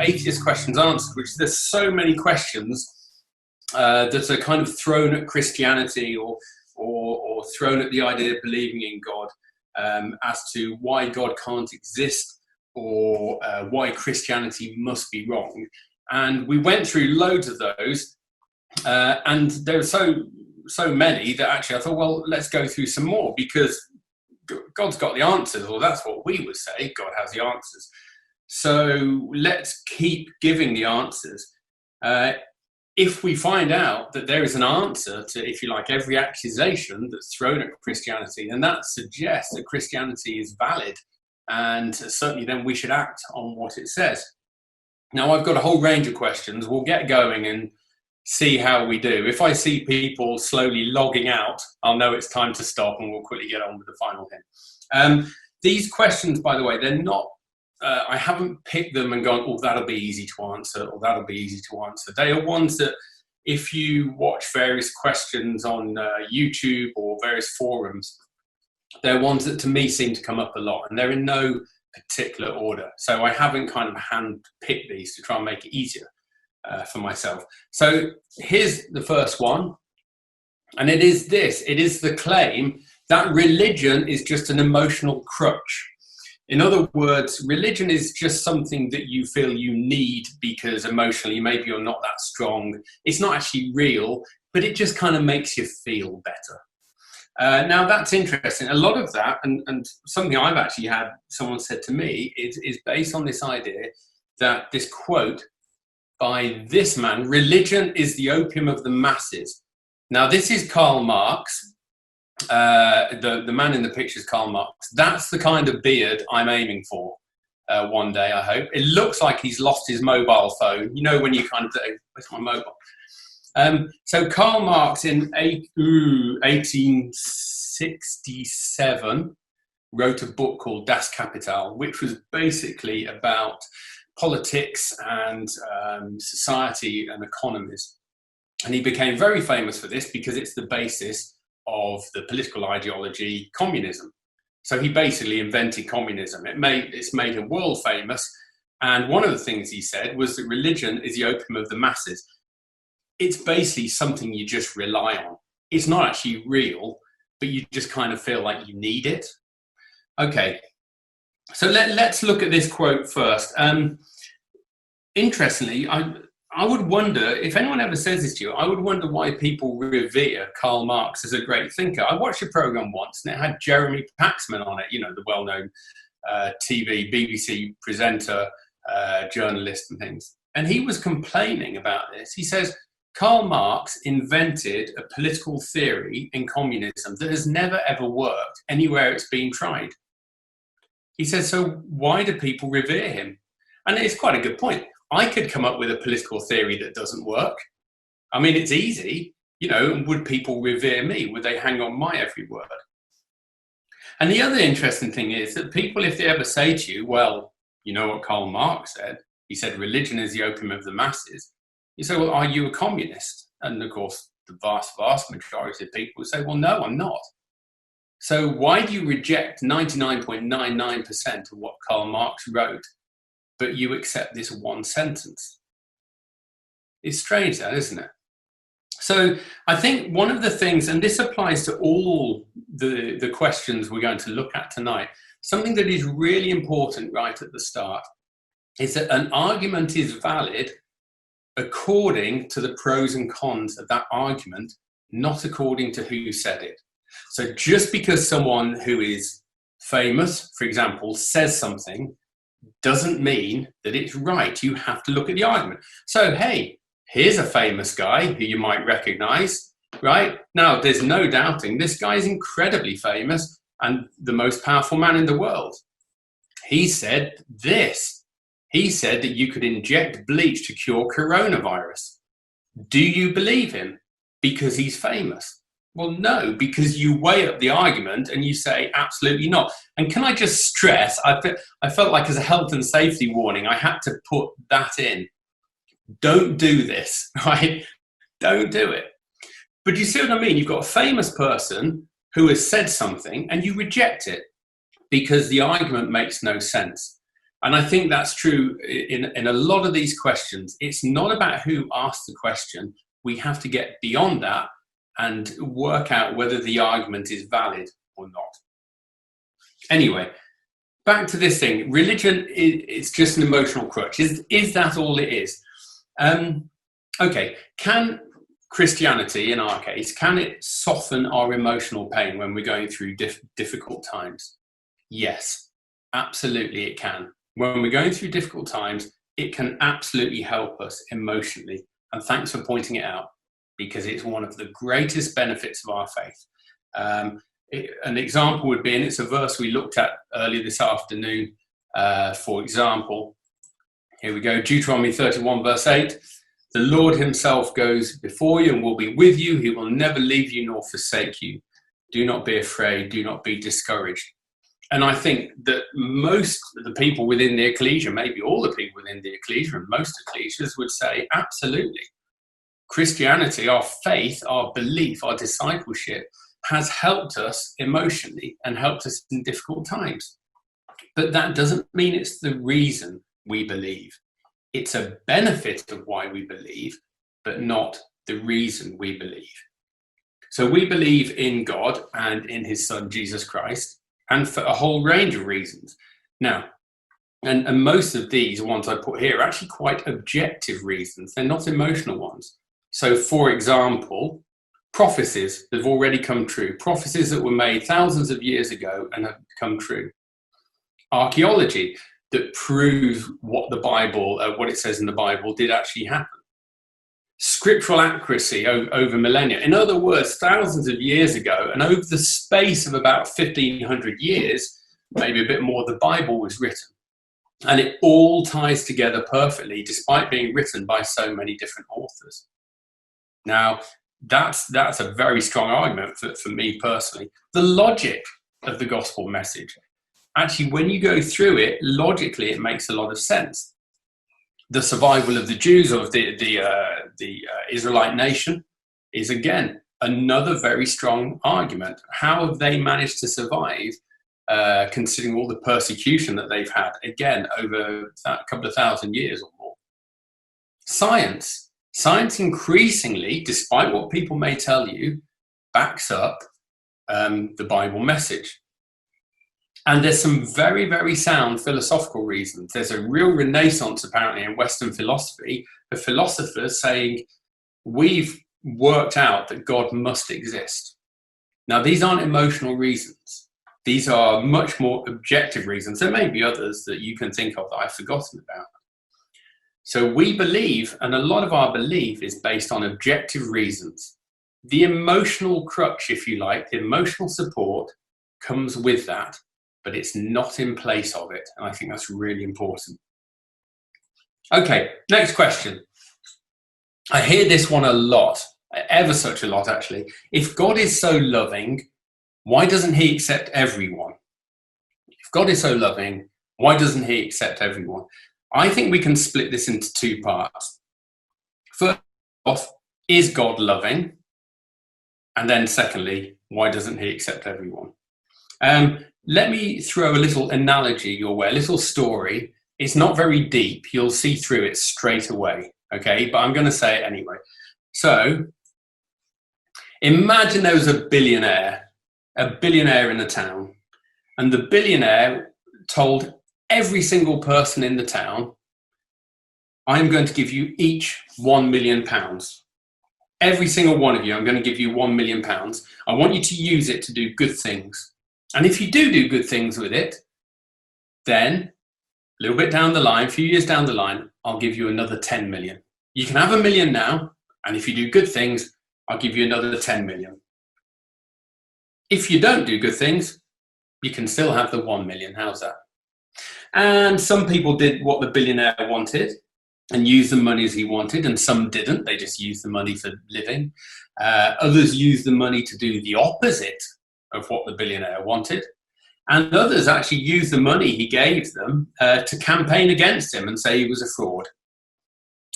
atheist questions answered, which there's so many questions that are kind of thrown at Christianity or thrown at the idea of believing in God, as to why God can't exist or why Christianity must be wrong. And we went through loads of those, and there were so many that actually I thought, well, let's go through some more, because God's got the answers, or that's what we would say. God has the answers. So let's keep giving the answers. If we find out that there is an answer to, if you like, every accusation that's thrown at Christianity, then that suggests that Christianity is valid, and certainly then we should act on what it says. Now, I've got a whole range of questions. We'll get going and see how we do. If I see people slowly logging out, I'll know it's time to stop, and we'll quickly get on with the final hymn. These questions, by the way, they're not, I haven't picked them and gone, oh, that'll be easy to answer, or that'll be easy to answer. They are ones that, if you watch various questions on YouTube or various forums, they're ones that to me seem to come up a lot, and they're in no particular order. So I haven't kind of hand-picked these to try and make it easier for myself. So here's the first one, and it is this. It is the claim that religion is just an emotional crutch. In other words, religion is just something that you feel you need because emotionally maybe you're not that strong. It's not actually real, but it just kind of makes you feel better. Now, that's interesting. A lot of that, and something I've actually had someone said to me, is based on this idea that this quote by this man, religion is the opium of the masses. Now, this is Karl Marx. The man in the picture is Karl Marx. That's the kind of beard I'm aiming for one day, I hope. It looks like he's lost his mobile phone. You know when you kind of say, where's my mobile? So Karl Marx in 1867 wrote a book called Das Kapital, which was basically about politics and society and economies. And he became very famous for this because it's the basis of the political ideology communism. So he basically invented communism. It's made him world famous. And one of the things he said was that religion is the opium of the masses. It's basically something you just rely on. It's not actually real, but you just kind of feel like you need it. Okay, so let's look at this quote first. Interestingly, I would wonder, if anyone ever says this to you, I would wonder why people revere Karl Marx as a great thinker. I watched a program once and it had Jeremy Paxman on it, you know, the well-known TV, BBC presenter, journalist and things. And he was complaining about this. He says, Karl Marx invented a political theory in communism that has never ever worked anywhere it's been tried. He says, so why do people revere him? And it's quite a good point. I could come up with a political theory that doesn't work. I mean, it's easy, you know, and would people revere me? Would they hang on my every word? And the other interesting thing is that people, if they ever say to you, well, you know what Karl Marx said? He said, religion is the opium of the masses. You say, well, are you a communist? And of course, the vast, vast majority of people say, well, no, I'm not. So why do you reject 99.99% of what Karl Marx wrote, but you accept this one sentence? It's strange that, isn't it? So I think one of the things, and this applies to all the questions we're going to look at tonight, something that is really important right at the start is that an argument is valid according to the pros and cons of that argument, not according to who said it. So just because someone who is famous, for example, says something, doesn't mean that it's right. You have to look at the argument. So, hey, here's a famous guy who you might recognize, right? Now, there's no doubting this guy is incredibly famous and the most powerful man in the world. He said this. He said that you could inject bleach to cure coronavirus. Do you believe him because he's famous? Well, no, because you weigh up the argument and you say, absolutely not. And can I just stress, I felt like as a health and safety warning, I had to put that in. Don't do this, right? Don't do it. But you see what I mean? You've got a famous person who has said something and you reject it because the argument makes no sense. And I think that's true in a lot of these questions. It's not about who asked the question. We have to get beyond that and work out whether the argument is valid or not. Anyway, back to this thing. Religion is just an emotional crutch. Is that all it is? Okay, can Christianity, in our case, can it soften our emotional pain when we're going through difficult times? Yes, absolutely it can. When we're going through difficult times, it can absolutely help us emotionally. And thanks for pointing it out, because it's one of the greatest benefits of our faith. An example would be, and it's a verse we looked at earlier this afternoon, for example, here we go, Deuteronomy 31 verse 8, the Lord himself goes before you and will be with you. He will never leave you nor forsake you. Do not be afraid. Do not be discouraged. And I think that most of the people within the ecclesia, maybe all the people within the ecclesia and most ecclesias would say, absolutely. Christianity, our faith, our belief, our discipleship has helped us emotionally and helped us in difficult times. But that doesn't mean it's the reason we believe. It's a benefit of why we believe, but not the reason we believe. So we believe in God and in his son, Jesus Christ, and for a whole range of reasons. Now, and most of these ones I put here are actually quite objective reasons. They're not emotional ones. So, for example, prophecies that have already come true, prophecies that were made thousands of years ago and have come true. Archaeology that proves what the Bible, what it says in the Bible did actually happen. Scriptural accuracy over millennia. In other words, thousands of years ago, and over the space of about 1,500 years, maybe a bit more, the Bible was written. And it all ties together perfectly, despite being written by so many different authors. Now, that's a very strong argument for me personally. The logic of the gospel message. Actually, when you go through it, logically, it makes a lot of sense. The survival of the Jews, or of the Israelite nation, is again another very strong argument. How have they managed to survive, considering all the persecution that they've had, again, over a couple of thousand years or more? Science increasingly, despite what people may tell you, backs up the Bible message. And there's some very, very sound philosophical reasons. There's a real renaissance, apparently, in Western philosophy, of philosophers saying, we've worked out that God must exist. Now, these aren't emotional reasons. These are much more objective reasons. There may be others that you can think of that I've forgotten about. So we believe, and a lot of our belief is based on objective reasons. The emotional crutch, if you like, the emotional support comes with that, but it's not in place of it. And I think that's really important. Okay, next question. I hear this one a lot, ever such a lot, actually. If God is so loving, why doesn't he accept everyone? If God is so loving, why doesn't he accept everyone? I think we can split this into two parts. First off, is God loving? And then secondly, why doesn't he accept everyone? Let me throw a little analogy your way, a little story. It's not very deep. You'll see through it straight away, okay? But I'm going to say it anyway. So, imagine there was a billionaire in the town, and the billionaire told every single person in the town, I'm going to give you each £1 million. Every single one of you, I'm going to give you £1 million. I want you to use it to do good things. And if you do good things with it, then a little bit down the line, a few years down the line, I'll give you another 10 million. You can have $1 million now, and if you do good things, I'll give you another 10 million. If you don't do good things, you can still have the 1 million. How's that? And some people did what the billionaire wanted and used the money as he wanted, and some didn't. They just used the money for living. Others used the money to do the opposite of what the billionaire wanted. And others actually used the money he gave them to campaign against him and say he was a fraud.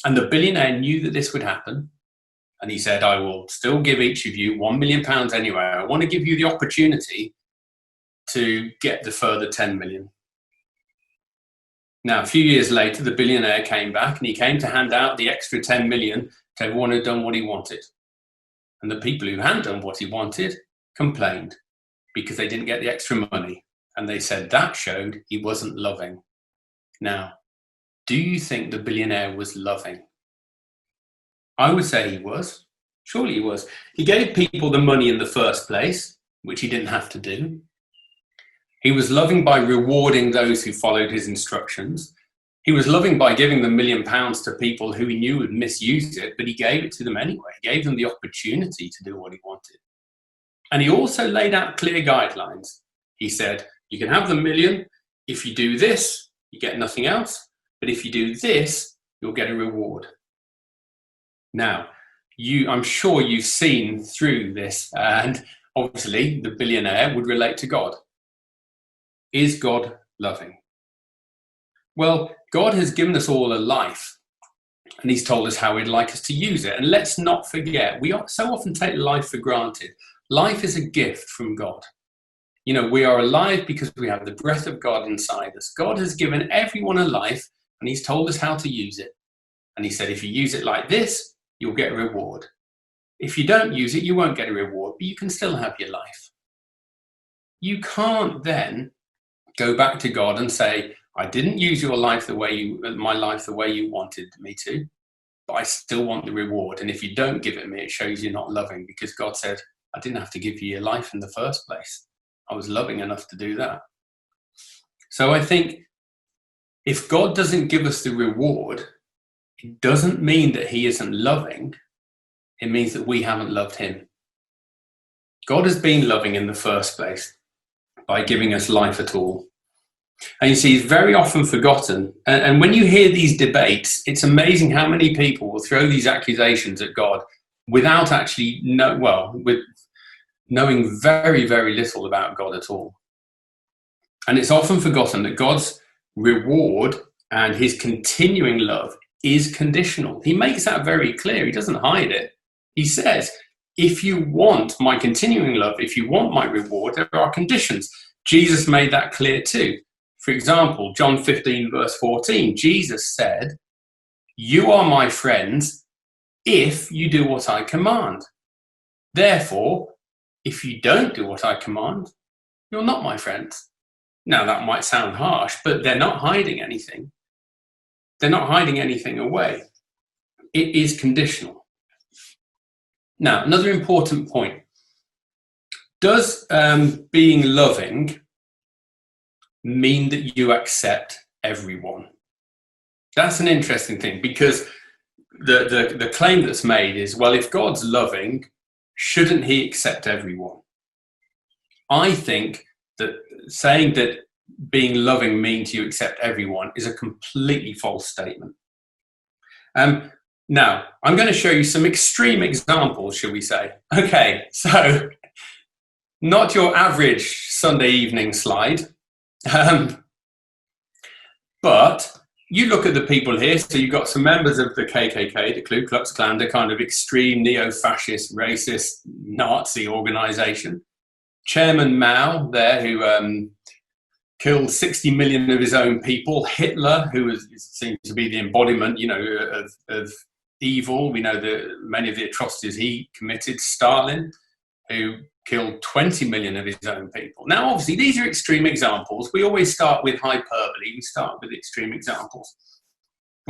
And the billionaire knew that this would happen. And he said, I will still give each of you £1 million anyway. I want to give you the opportunity to get the further 10 million. Now, a few years later, the billionaire came back and he came to hand out the extra 10 million to everyone who'd done what he wanted. And the people who hadn't done what he wanted complained because they didn't get the extra money. And they said that showed he wasn't loving. Now, do you think the billionaire was loving? I would say he was. Surely he was. He gave people the money in the first place, which he didn't have to do. He was loving by rewarding those who followed his instructions. He was loving by giving the £1 million to people who he knew would misuse it, but he gave it to them anyway. He gave them the opportunity to do what he wanted. And he also laid out clear guidelines. He said, you can have the $1 million. If you do this, you get nothing else. But if you do this, you'll get a reward. Now, I'm sure you've seen through this, and obviously the billionaire would relate to God. Is God loving? Well, God has given us all a life, and he's told us how he'd like us to use it. And let's not forget, we so often take life for granted. Life is a gift from God. You know, we are alive because we have the breath of God inside us. God has given everyone a life, and he's told us how to use it. And he said, if you use it like this, you'll get a reward. If you don't use it, you won't get a reward, but you can still have your life. You can't then go back to God and say, I didn't use my life the way you wanted me to, but I still want the reward. And if you don't give it me, it shows you're not loving, because God said, I didn't have to give you your life in the first place. I was loving enough to do that. So I think if God doesn't give us the reward, it doesn't mean that he isn't loving. It means that we haven't loved him. God has been loving in the first place by giving us life at all. And you see, it's very often forgotten. And when you hear these debates, it's amazing how many people will throw these accusations at God without actually knowing very, very little about God at all. And it's often forgotten that God's reward and his continuing love is conditional. He makes that very clear. He doesn't hide it. He says, if you want my continuing love, if you want my reward, there are conditions. Jesus made that clear too. For example, John 15, verse 14, Jesus said, you are my friends if you do what I command. Therefore, if you don't do what I command, you're not my friends. Now, that might sound harsh, but they're not hiding anything. They're not hiding anything away. It is conditional. Now, another important point. Does being loving mean that you accept everyone? That's an interesting thing, because the claim that's made is, well, if God's loving, shouldn't he accept everyone? I think that saying that being loving means you accept everyone is a completely false statement. Now, I'm going to show you some extreme examples, shall we say. Okay, so not your average Sunday evening slide. But you look at the people here, so you've got some members of the KKK, the Ku Klux Klan, the kind of extreme neo-fascist, racist Nazi organization. Chairman Mao there, who killed 60 million of his own people. Hitler, who seems to be the embodiment, of evil. We know many of the atrocities he committed. Stalin, who killed 20 million of his own people. Now, obviously, these are extreme examples. We always start with hyperbole. We start with extreme examples.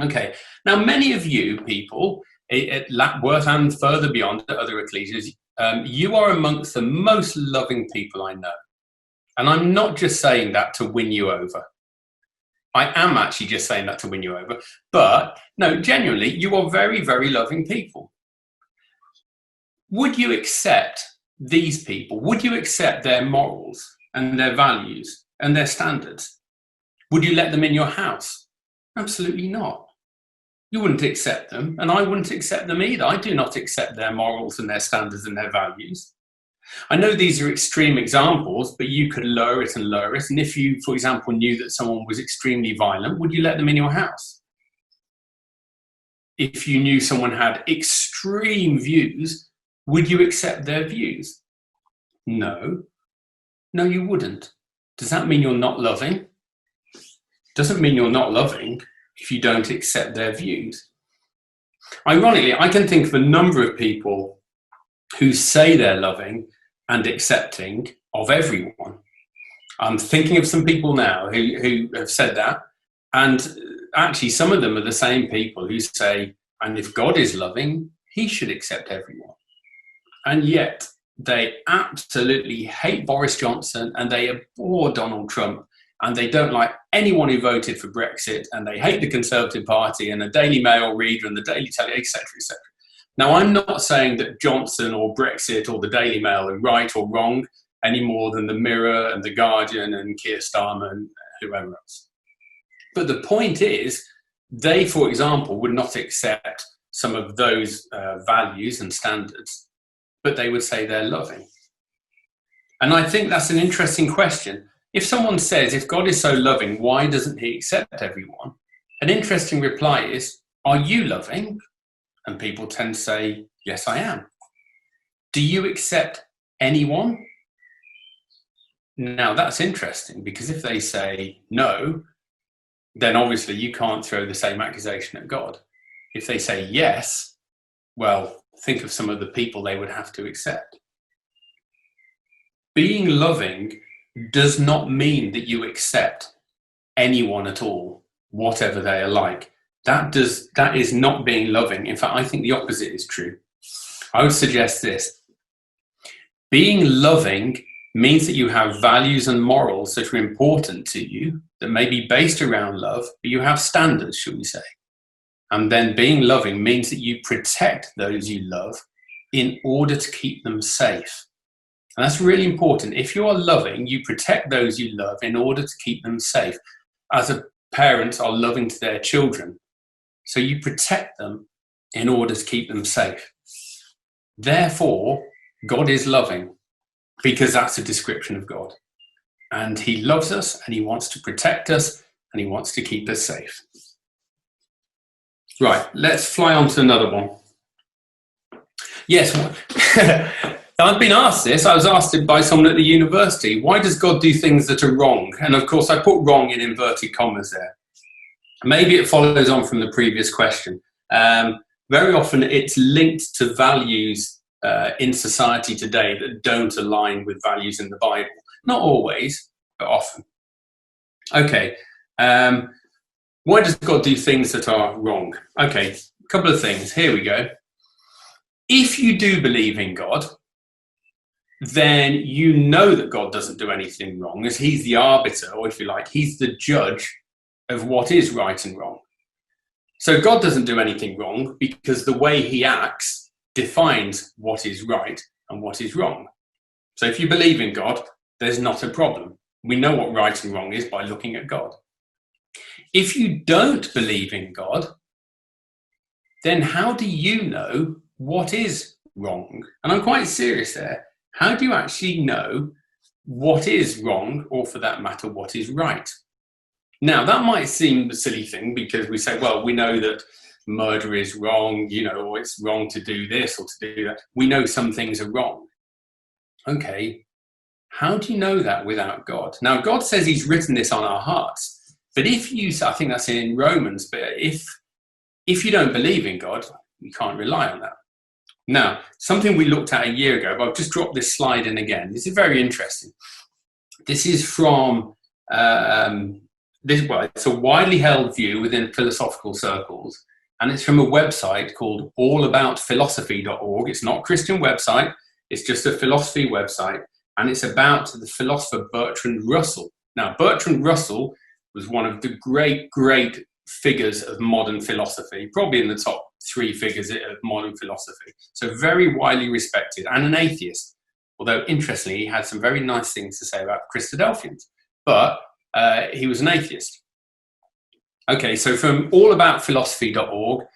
Okay. Now, many of you people at Lapworth and further beyond at other ecclesias, you are amongst the most loving people I know. And I'm not just saying that to win you over. I am actually just saying that to win you over. But, no, genuinely, you are very, very loving people. Would you accept these people? Would you accept their morals and their values and their standards? Would you let them in your house? Absolutely not. You wouldn't accept them, and I wouldn't accept them either. I do not accept their morals and their standards and their values. I know these are extreme examples, but you could lower it and lower it. And if you, for example, knew that someone was extremely violent, would you let them in your house? If you knew someone had extreme views, would you accept their views? No. No, you wouldn't. Does that mean you're not loving? doesn't mean you're not loving if you don't accept their views. Ironically, I can think of a number of people who say they're loving and accepting of everyone. I'm thinking of some people now who have said that, and actually some of them are the same people who say, and if God is loving, he should accept everyone. And yet they absolutely hate Boris Johnson, and they abhor Donald Trump, and they don't like anyone who voted for Brexit, and they hate the Conservative Party and the Daily Mail reader and the Daily Telegraph, etc., etc. Now, I'm not saying that Johnson or Brexit or the Daily Mail are right or wrong any more than the Mirror and the Guardian and Keir Starmer and whoever else. But the point is, they, for example, would not accept some of those values and standards, but they would say they're loving. And I think that's an interesting question. If someone says, if God is so loving, why doesn't he accept everyone? An interesting reply is, are you loving? And people tend to say, yes, I am. Do you accept anyone? Now, that's interesting, because if they say no, then obviously you can't throw the same accusation at God. If they say yes, well, think of some of the people they would have to accept. Being loving does not mean that you accept anyone at all, whatever they are like. That is not being loving. In fact, I think the opposite is true. I would suggest this. Being loving means that you have values and morals that are important to you, that may be based around love, but you have standards, shall we say. And then being loving means that you protect those you love in order to keep them safe. And that's really important. If you are loving, you protect those you love in order to keep them safe, as a parents are loving to their children. So you protect them in order to keep them safe. Therefore, God is loving, because that's a description of God. And he loves us, and he wants to protect us, and he wants to keep us safe. Right, let's fly on to another one. Yes, I've been asked this. I was asked it by someone at the university. Why does God do things that are wrong? And of course, I put wrong in inverted commas there. Maybe it follows on from the previous question. Very often it's linked to values in society today that don't align with values in the Bible. Not always, but often. Okay, why does God do things that are wrong? Okay, a couple of things. Here we go. If you do believe in God, then you know that God doesn't do anything wrong, as he's the arbiter, or if you like, he's the judge of what is right and wrong. So God doesn't do anything wrong because the way he acts defines what is right and what is wrong. So if you believe in God, there's not a problem. We know what right and wrong is by looking at God. If you don't believe in God, then how do you know what is wrong? And I'm quite serious there. How do you actually know what is wrong, or for that matter, what is right? Now, that might seem a silly thing, because we say, well, we know that murder is wrong, or it's wrong to do this or to do that. We know some things are wrong. Okay, how do you know that without God? Now, God says he's written this on our hearts. But if you, I think that's in Romans, but if you don't believe in God, you can't rely on that. Now, something we looked at a year ago, but I've just dropped this slide in again. This is very interesting. This is from, it's a widely held view within philosophical circles, and it's from a website called allaboutphilosophy.org. It's not a Christian website, it's just a philosophy website, and it's about the philosopher Bertrand Russell. Now, Bertrand Russell was one of the great figures of modern philosophy, probably in the top 3 figures of modern philosophy. So very widely respected, and an atheist. Although, interestingly, he had some very nice things to say about Christadelphians. But he was an atheist. Okay, so from allaboutphilosophy.org,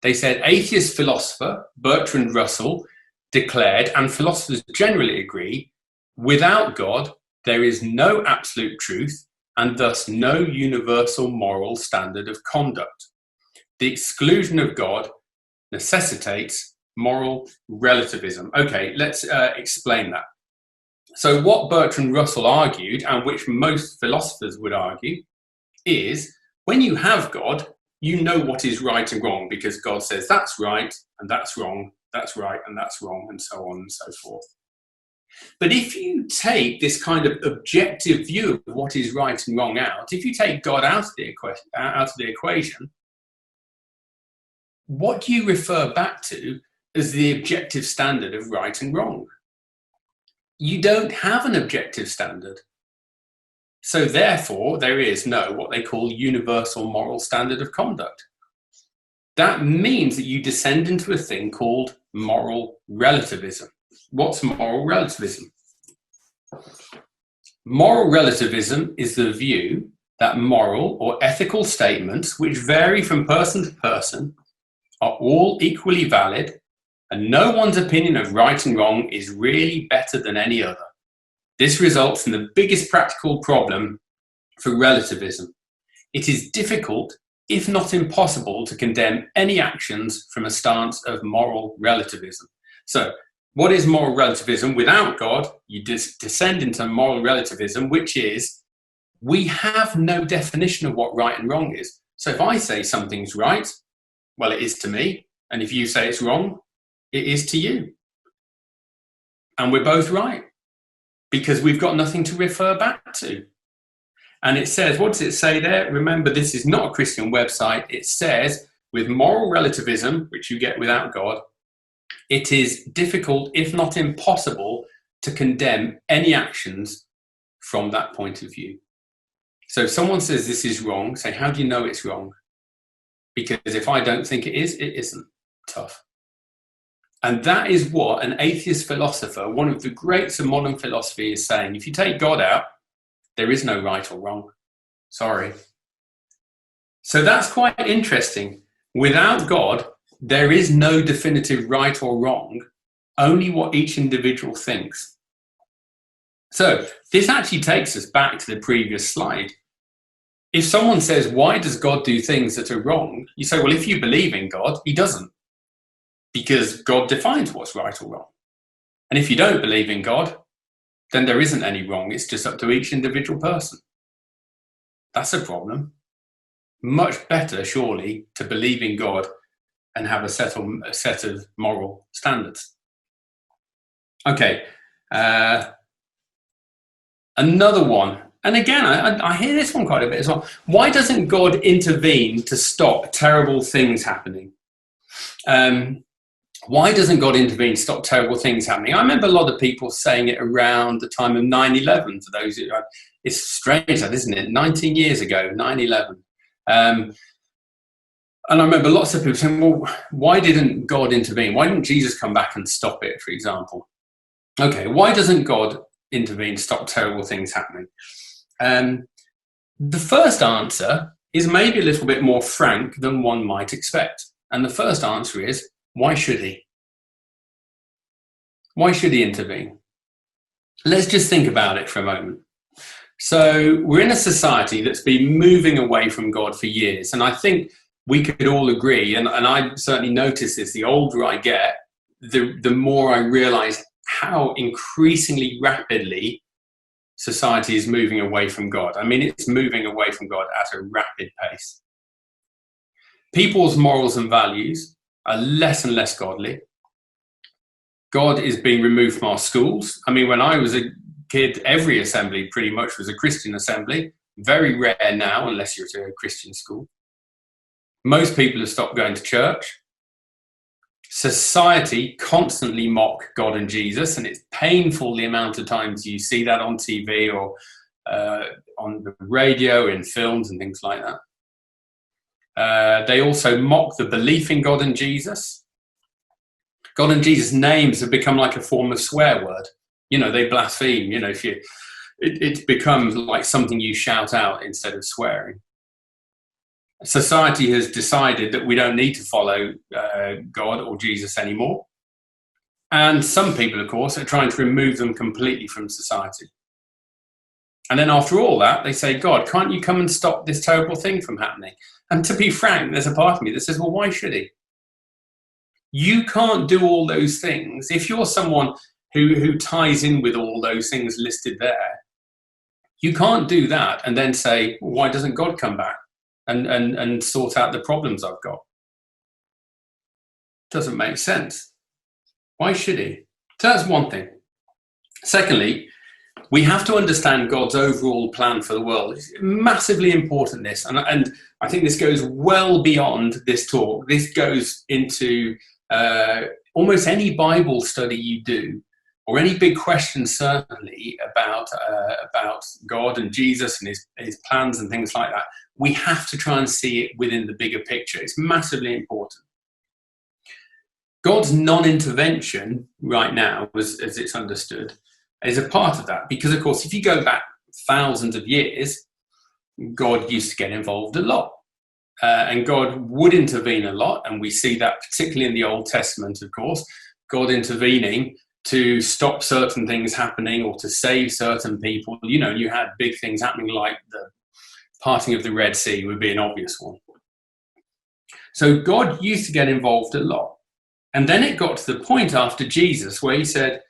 they said, atheist philosopher Bertrand Russell declared, and philosophers generally agree, without God, there is no absolute truth, and thus no universal moral standard of conduct. The exclusion of God necessitates moral relativism. Okay, let's explain that. So what Bertrand Russell argued, and which most philosophers would argue, is when you have God, you know what is right and wrong because God says that's right and that's wrong, that's right and that's wrong, and so on and so forth. But if you take this kind of objective view of what is right and wrong out, if you take God out of the equation, what do you refer back to as the objective standard of right and wrong? You don't have an objective standard. So therefore, there is no what they call universal moral standard of conduct. That means that you descend into a thing called moral relativism. What's moral relativism? Moral relativism is the view that moral or ethical statements, which vary from person to person, are all equally valid, and no one's opinion of right and wrong is really better than any other. This results in the biggest practical problem for relativism. It is difficult, if not impossible, to condemn any actions from a stance of moral relativism. So, what is moral relativism? Without God, you descend into moral relativism, which is we have no definition of what right and wrong is. So if I say something's right, well, it is to me. And if you say it's wrong, it is to you. And we're both right because we've got nothing to refer back to. And it says, what does it say there? Remember, this is not a Christian website. It says, with moral relativism, which you get without God, it is difficult, if not impossible, to condemn any actions from that point of view. So if someone says this is wrong, say, how do you know it's wrong? Because if I don't think it is, it isn't. Tough. And that is what an atheist philosopher, one of the greats of modern philosophy, is saying. If you take God out, there is no right or wrong. Sorry. So that's quite interesting. Without God, there is no definitive right or wrong, only what each individual thinks. So this actually takes us back to the previous slide. If someone says, why does God do things that are wrong? You say, well, if you believe in God, he doesn't. Because God defines what's right or wrong. And if you don't believe in God, then there isn't any wrong. It's just up to each individual person. That's a problem. Much better, surely, to believe in God and have a set of moral standards. Okay, another one. And again, I hear this one quite a bit as well. Why doesn't God intervene to stop terrible things happening? Why doesn't God intervene to stop terrible things happening? I remember a lot of people saying it around the time of 9/11. For those who, it's strange, that isn't it? 19 years ago, 9/11. And I remember lots of people saying, well, why didn't God intervene? Why didn't Jesus come back and stop it, for example? Okay, why doesn't God intervene to stop terrible things happening? The first answer is maybe a little bit more frank than one might expect. And the first answer is, why should he? Why should he intervene? Let's just think about it for a moment. So we're in a society that's been moving away from God for years. And I think we could all agree, and I certainly notice this, the older I get, the more I realize how increasingly rapidly society is moving away from God. I mean, it's moving away from God at a rapid pace. People's morals and values are less and less godly. God is being removed from our schools. I mean, when I was a kid, every assembly pretty much was a Christian assembly. Very rare now, unless you're at a Christian school. Most people have stopped going to church. Society constantly mock God and Jesus, and it's painful the amount of times you see that on TV or on the radio, in films and things like that. They also mock the belief in God and Jesus. God and Jesus' names have become like a form of swear word. You know, they blaspheme. You know, it becomes like something you shout out instead of swearing. Society has decided that we don't need to follow God or Jesus anymore. And some people, of course, are trying to remove them completely from society. And then after all that, they say, God, can't you come and stop this terrible thing from happening? And to be frank, there's a part of me that says, well, why should he? You can't do all those things. If you're someone who ties in with all those things listed there, You can't do that and then say, well, why doesn't God come back and sort out the problems I've got? Doesn't make sense. Why should he? So that's one thing. Secondly, we have to understand God's overall plan for the world. It's massively important, this. And I think this goes well beyond this talk. This goes into almost any Bible study you do, or any big question, certainly, about God and Jesus and his plans and things like that. We have to try and see it within the bigger picture. It's massively important. God's non-intervention right now, as it's understood, is a part of that. Because, of course, if you go back thousands of years, God used to get involved a lot. And God would intervene a lot. And we see that particularly in the Old Testament, of course, God intervening to stop certain things happening or to save certain people. You know, you had big things happening like the parting of the Red Sea would be an obvious one. So God used to get involved a lot. And then it got to the point after Jesus where he said,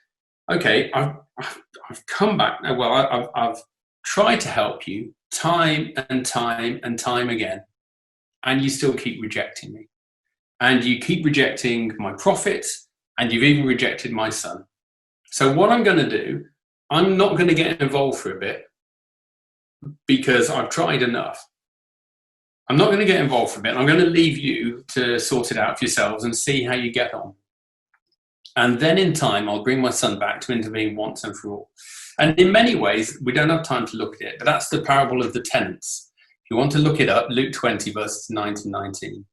okay, I've come back now. Well, I've tried to help you time and time and time again, and you still keep rejecting me. And you keep rejecting my prophets, and you've even rejected my son. So what I'm going to do, I'm not going to get involved for a bit because I've tried enough. I'm not going to get involved for a bit. I'm going to leave you to sort it out for yourselves and see how you get on. And then in time, I'll bring my son back to intervene once and for all. And in many ways, we don't have time to look at it, but that's the parable of the tenants. If you want to look it up, Luke 20, verses 9 to 19.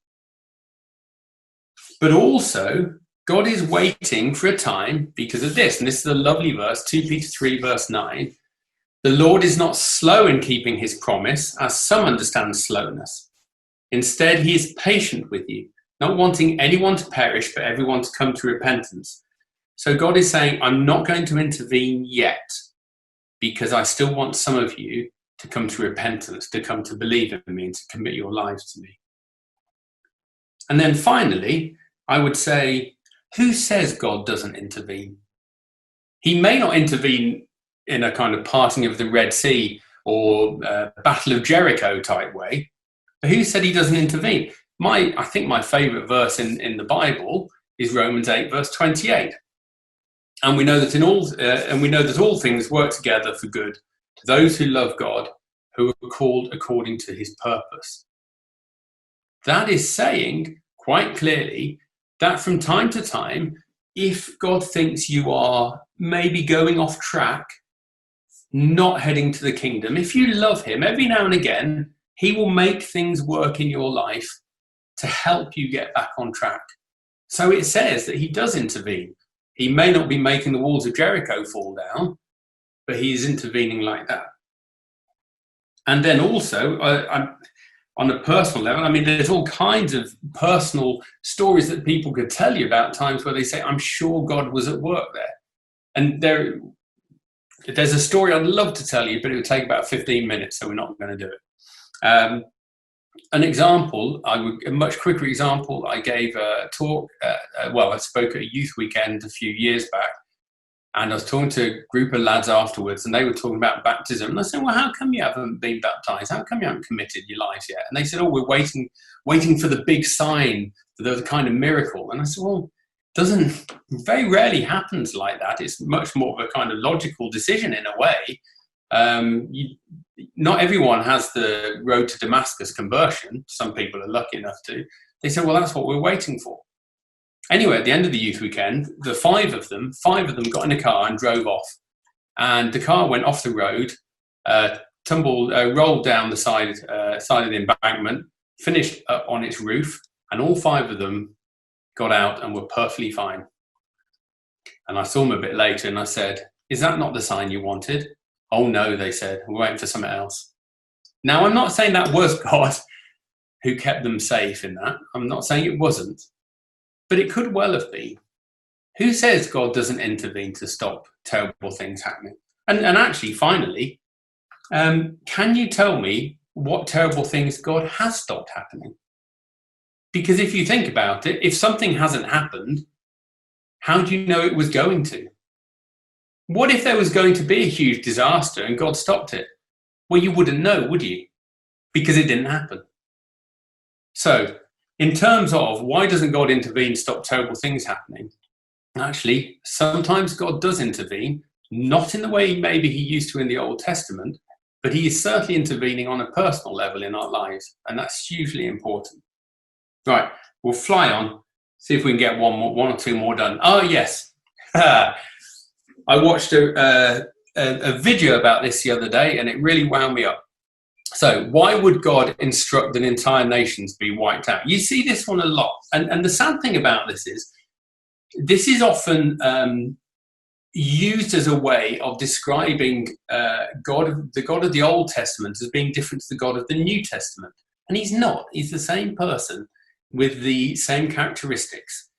But also, God is waiting for a time because of this. And this is a lovely verse, 2 Peter 3, verse 9. The Lord is not slow in keeping his promise, as some understand slowness. Instead, he is patient with you, not wanting anyone to perish, but everyone to come to repentance. So God is saying, I'm not going to intervene yet, because I still want some of you to come to repentance, to come to believe in me and to commit your lives to me. And then finally, I would say, who says God doesn't intervene? He may not intervene in a kind of parting of the Red Sea or Battle of Jericho type way, but who said he doesn't intervene? I think my favourite verse in the Bible is Romans 8, verse 28. And we know that all things work together for good to those who love God, who are called according to his purpose. That is saying quite clearly that from time to time, if God thinks you are maybe going off track, not heading to the kingdom, if you love him, every now and again, he will make things work in your life to help you get back on track. So it says that he does intervene. He may not be making the walls of Jericho fall down, but he is intervening like that. And then also, on a personal level, I mean, there's all kinds of personal stories that people could tell you about times where they say, I'm sure God was at work there. And there's a story I'd love to tell you, but it would take about 15 minutes, so we're not going to do it. An example, a much quicker example, I gave a talk, I spoke at a youth weekend a few years back, and I was talking to a group of lads afterwards, and they were talking about baptism. And I said, well, how come you haven't been baptized? How come you haven't committed your lives yet? And they said, we're waiting for the big sign, for the kind of miracle. And I said, well, very rarely happens like that. It's much more of a kind of logical decision in a way. Not everyone has the road to Damascus conversion. Some people are lucky enough to. They said, well, that's what we're waiting for. Anyway, at the end of the youth weekend, the five of them got in a car and drove off. And the car went off the road, rolled down the side of the embankment, finished up on its roof, and all five of them got out and were perfectly fine. And I saw them a bit later and I said, is that not the sign you wanted? Oh no, they said, we're waiting for something else. Now, I'm not saying that was God who kept them safe in that. I'm not saying it wasn't. But it could well have been. Who says God doesn't intervene to stop terrible things happening? And actually, finally, can you tell me what terrible things God has stopped happening? Because if you think about it, if something hasn't happened, how do you know it was going to? What if there was going to be a huge disaster and God stopped it? Well, you wouldn't know, would you? Because it didn't happen. So, in terms of why doesn't God intervene to stop terrible things happening? Actually, sometimes God does intervene, not in the way maybe he used to in the Old Testament, but he is certainly intervening on a personal level in our lives, and that's hugely important. Right, we'll fly on, see if we can get one or two more done. Oh, yes. I watched a video about this the other day, and it really wound me up. So, why would God instruct that entire nations be wiped out? You see this one a lot. And the sad thing about this is often used as a way of describing the God of the Old Testament as being different to the God of the New Testament. And he's not. He's the same person with the same characteristics.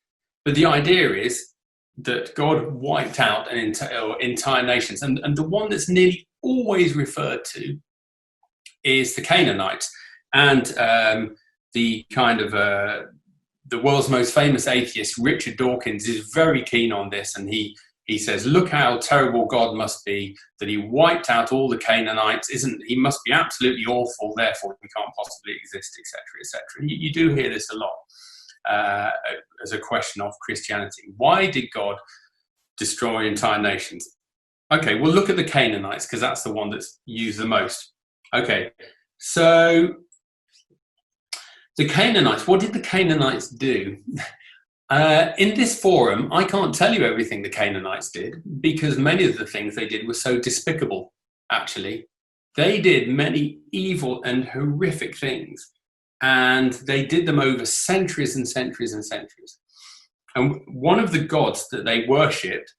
But the idea is that God wiped out entire nations. And the one that's nearly always referred to is the Canaanites, and the kind of the world's most famous atheist, Richard Dawkins, is very keen on this, and he says, look how terrible God must be that he wiped out all the Canaanites. He must be absolutely awful, therefore he can't possibly exist, etc., etc. And you do hear this a lot as a question of Christianity. Why did God destroy entire nations? Okay, we'll look at the Canaanites because that's the one that's used the most. Okay, so the Canaanites, what did the Canaanites do? In this forum, I can't tell you everything the Canaanites did because many of the things they did were so despicable, actually. They did many evil and horrific things, and they did them over centuries and centuries and centuries. And one of the gods that they worshipped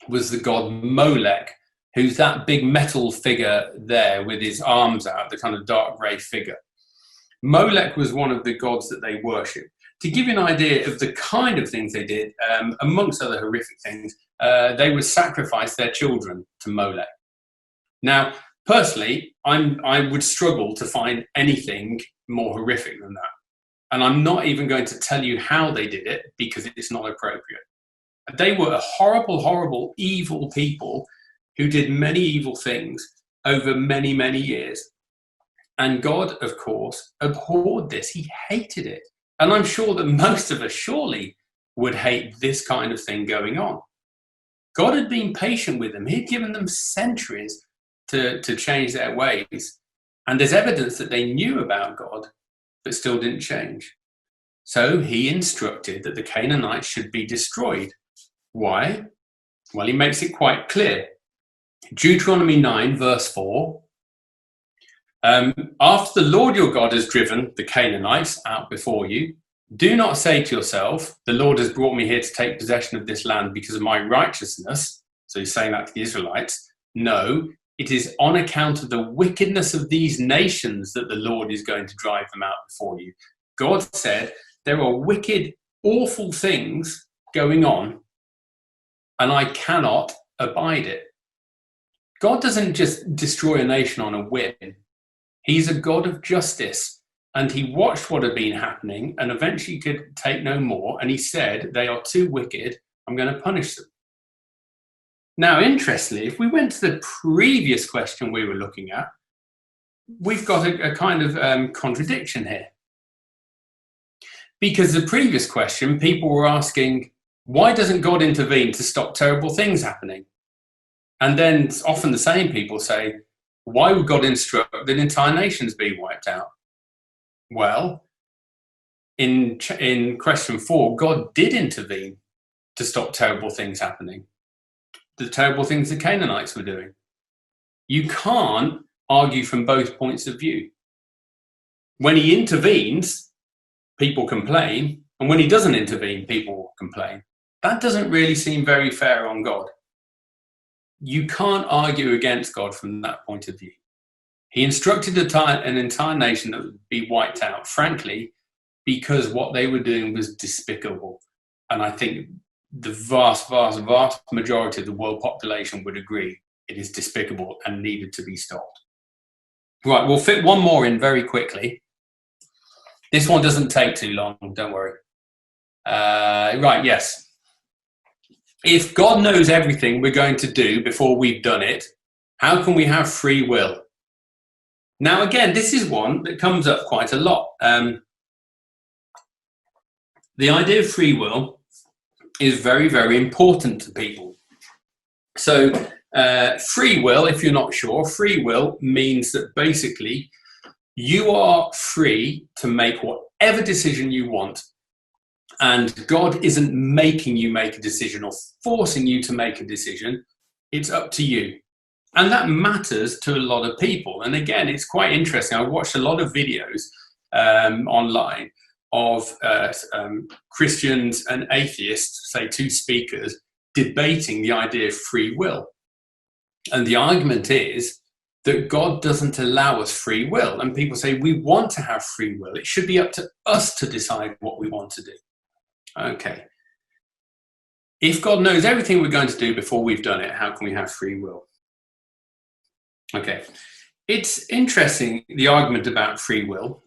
was the god Molech, who's that big metal figure there with his arms out, the kind of dark grey figure. Molech was one of the gods that they worshipped. To give you an idea of the kind of things they did, amongst other horrific things, they would sacrifice their children to Molech. Now, personally, I would struggle to find anything more horrific than that. And I'm not even going to tell you how they did it because it's not appropriate. They were a horrible, horrible, evil people who did many evil things over many, many years. And God, of course, abhorred this. He hated it. And I'm sure that most of us surely would hate this kind of thing going on. God had been patient with them. He'd given them centuries to change their ways. And there's evidence that they knew about God, but still didn't change. So he instructed that the Canaanites should be destroyed. Why? Well, he makes it quite clear. Deuteronomy 9, verse 4. After the Lord your God has driven the Canaanites out before you, do not say to yourself, the Lord has brought me here to take possession of this land because of my righteousness. So he's saying that to the Israelites. No, it is on account of the wickedness of these nations that the Lord is going to drive them out before you. God said there are wicked, awful things going on, and I cannot abide it. God doesn't just destroy a nation on a whim. He's a God of justice, and he watched what had been happening and eventually could take no more, and he said, they are too wicked, I'm going to punish them. Now, interestingly, if we went to the previous question we were looking at, we've got a kind of contradiction here. Because the previous question, people were asking, why doesn't God intervene to stop terrible things happening? And then often the same people say, why would God instruct that entire nations be wiped out? Well, in question 4, God did intervene to stop terrible things happening. The terrible things the Canaanites were doing. You can't argue from both points of view. When he intervenes, people complain, and when he doesn't intervene, people complain. That doesn't really seem very fair on God. You can't argue against God from that point of view. He instructed an entire nation that would be wiped out, frankly, because what they were doing was despicable. And I think the vast, vast, vast majority of the world population would agree it is despicable and needed to be stopped. Right, we'll fit one more in very quickly. This one doesn't take too long, don't worry. Right, yes. If God knows everything we're going to do before we've done it, how can we have free will? Now, again, this is one that comes up quite a lot. The idea of free will is very, very important to people. So free will, if you're not sure, free will means that basically you are free to make whatever decision you want. And God isn't making you make a decision or forcing you to make a decision. It's up to you. And that matters to a lot of people. And again, it's quite interesting. I've watched a lot of videos online of Christians and atheists, say two speakers, debating the idea of free will. And the argument is that God doesn't allow us free will. And people say, we want to have free will. It should be up to us to decide what we want to do. Okay. If God knows everything we're going to do before we've done it, how can we have free will? Okay. It's interesting, the argument about free will,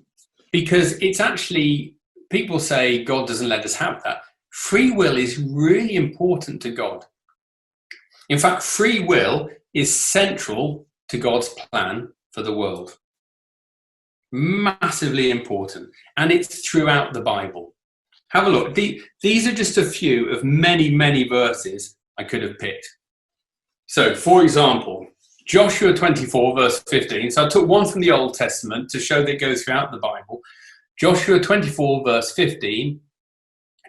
because it's actually, people say God doesn't let us have that. Free will is really important to God. In fact, free will is central to God's plan for the world. Massively important. And it's throughout the Bible. Have a look. These are just a few of many, many verses I could have picked. So, for example, Joshua 24, verse 15. So I took one from the Old Testament to show that it goes throughout the Bible. Joshua 24, verse 15.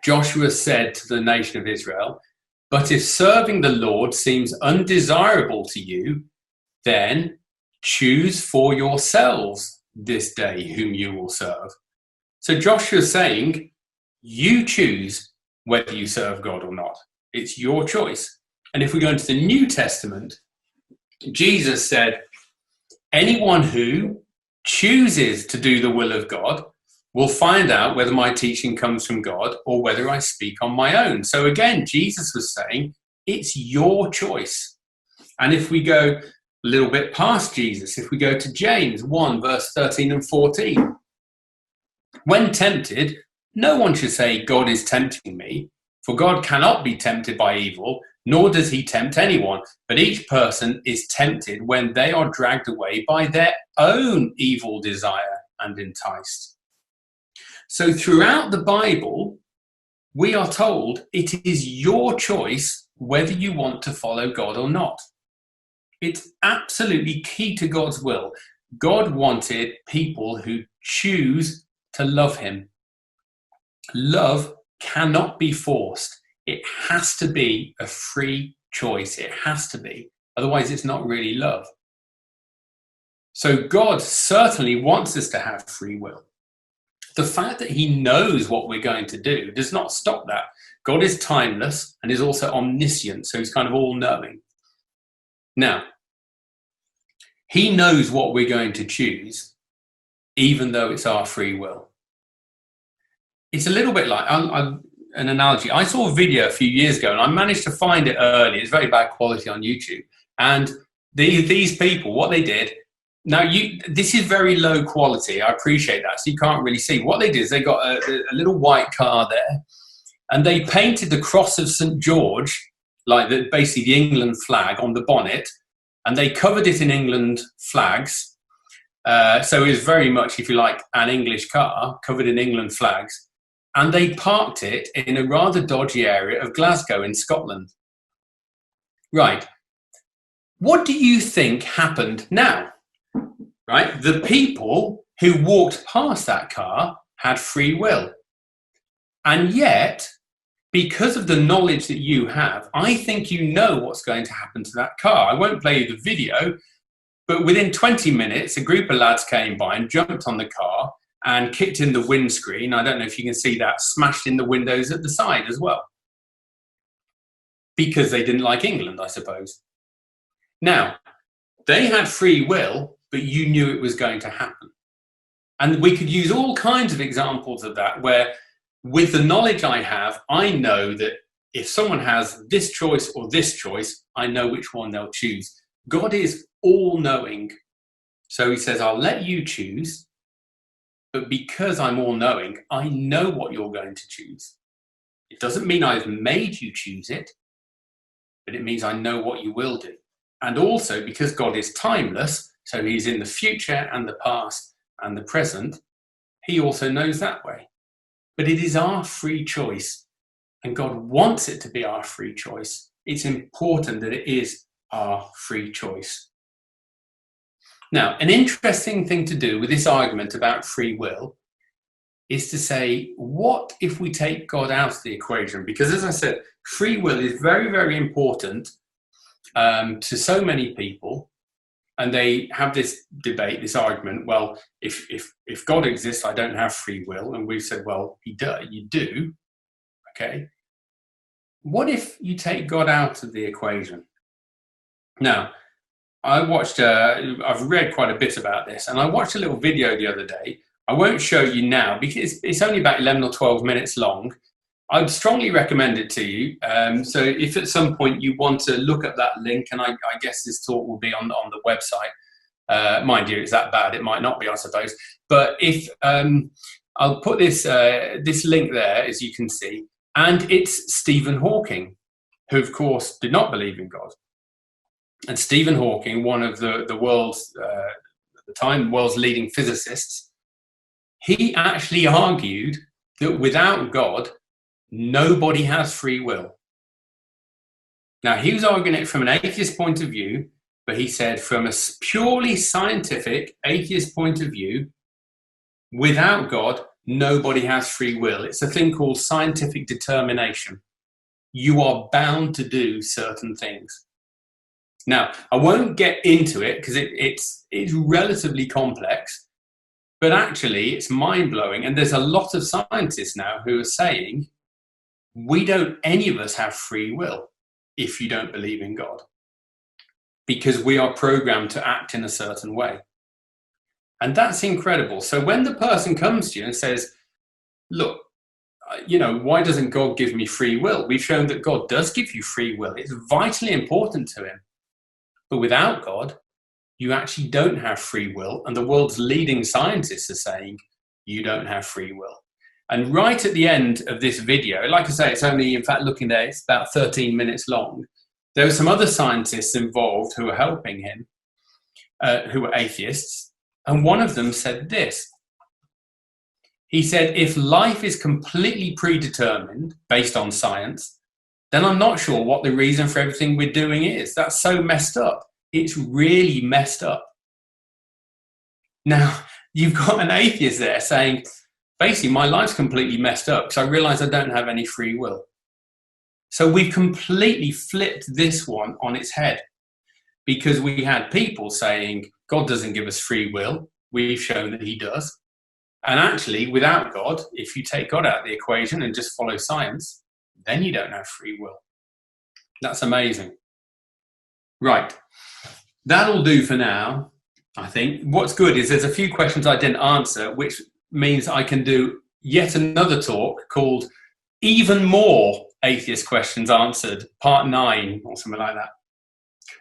Joshua said to the nation of Israel, "But if serving the Lord seems undesirable to you, then choose for yourselves this day whom you will serve." So Joshua's saying, you choose whether you serve God or not. It's your choice. And if we go into the New Testament, Jesus said, anyone who chooses to do the will of God will find out whether my teaching comes from God or whether I speak on my own. So again, Jesus was saying, it's your choice. And if we go a little bit past Jesus, if we go to James 1, verse 13 and 14, when tempted, no one should say, God is tempting me, for God cannot be tempted by evil, nor does he tempt anyone, but each person is tempted when they are dragged away by their own evil desire and enticed. So throughout the Bible, we are told it is your choice whether you want to follow God or not. It's absolutely key to God's will. God wanted people who choose to love him. Love cannot be forced. It has to be a free choice. It has to be. Otherwise, it's not really love. So God certainly wants us to have free will. The fact that he knows what we're going to do does not stop that. God is timeless and is also omniscient, so he's kind of all-knowing. Now, he knows what we're going to choose, even though it's our free will. It's a little bit like an analogy. I saw a video a few years ago, and I managed to find it early. It's very bad quality on YouTube. And these people, what they did, now this is very low quality. I appreciate that, so you can't really see. What they did is they got a little white car there, and they painted the cross of St. George, like basically the England flag, on the bonnet, and they covered it in England flags. So it was very much, if you like, an English car covered in England flags. And they parked it in a rather dodgy area of Glasgow in Scotland. Right. What do you think happened now? Right. The people who walked past that car had free will. And yet, because of the knowledge that you have, I think you know what's going to happen to that car. I won't play you the video, but within 20 minutes, a group of lads came by and jumped on the car and kicked in the windscreen. I don't know if you can see that, smashed in the windows at the side as well. Because they didn't like England, I suppose. Now, they had free will, but you knew it was going to happen. And we could use all kinds of examples of that, where with the knowledge I have, I know that if someone has this choice or this choice, I know which one they'll choose. God is all-knowing. So he says, I'll let you choose. But because I'm all-knowing, I know what you're going to choose. It doesn't mean I've made you choose it, but it means I know what you will do. And also, because God is timeless, So he's in the future and the past and the present. He also knows that way. But it is our free choice, and God wants it to be our free choice. It's important that it is our free choice. Now, an interesting thing to do with this argument about free will is to say, what if we take God out of the equation? Because as I said, free will is very, very important to so many people. And they have this debate, this argument, well, if God exists, I don't have free will. And we've said, well, you do. Okay. What if you take God out of the equation? Now, I've read quite a bit about this, and I watched a little video the other day. I won't show you now because it's only about 11 or 12 minutes long. I'd strongly recommend it to you. So if at some point you want to look at that link, and I guess this talk will be on the website. Mind you, it's that bad. It might not be, I suppose. But if I'll put this link there, as you can see, and it's Stephen Hawking, who of course did not believe in God. And Stephen Hawking, one of the world's at the time world's leading physicists, he actually argued that without God, nobody has free will. Now, he was arguing it from an atheist point of view, but he said from a purely scientific atheist point of view, without God, nobody has free will. It's a thing called scientific determination. You are bound to do certain things. Now, I won't get into it because it's relatively complex, but actually it's mind-blowing. And there's a lot of scientists now who are saying, any of us have free will if you don't believe in God, because we are programmed to act in a certain way. And that's incredible. So when the person comes to you and says, look, why doesn't God give me free will? We've shown that God does give you free will. It's vitally important to him. But without God, you actually don't have free will. And the world's leading scientists are saying you don't have free will. And right at the end of this video, like I say, it's only, in fact, looking there, it's about 13 minutes long. There were some other scientists involved who were helping him, who were atheists. And one of them said this. He said, if life is completely predetermined based on science, then I'm not sure what the reason for everything we're doing is. That's so messed up. It's really messed up. Now, you've got an atheist there saying, basically, my life's completely messed up because I realize I don't have any free will. So we've completely flipped this one on its head, because we had people saying, God doesn't give us free will. We've shown that he does. And actually, without God, if you take God out of the equation and just follow science, then you don't have free will. That's amazing. Right. That'll do for now, I think. What's good is there's a few questions I didn't answer, which means I can do yet another talk called Even More Atheist Questions Answered, Part 9, or something like that.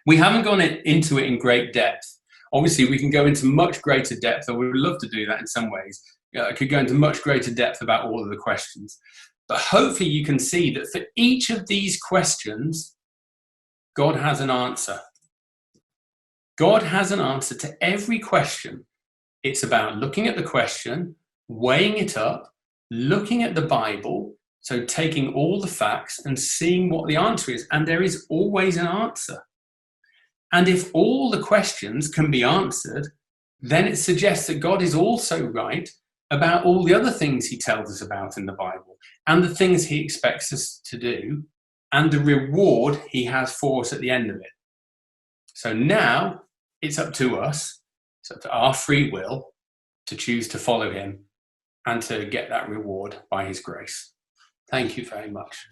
We haven't gone into it in great depth. Obviously, we can go into much greater depth, or we would love to do that in some ways. I could go into much greater depth about all of the questions. But hopefully you can see that for each of these questions, God has an answer. God has an answer to every question. It's about looking at the question, weighing it up, looking at the Bible, so taking all the facts and seeing what the answer is. And there is always an answer. And if all the questions can be answered, then it suggests that God is also right about all the other things he tells us about in the Bible, and the things he expects us to do, and the reward he has for us at the end of it. So now it's up to us, it's up to our free will to choose to follow him and to get that reward by his grace. Thank you very much.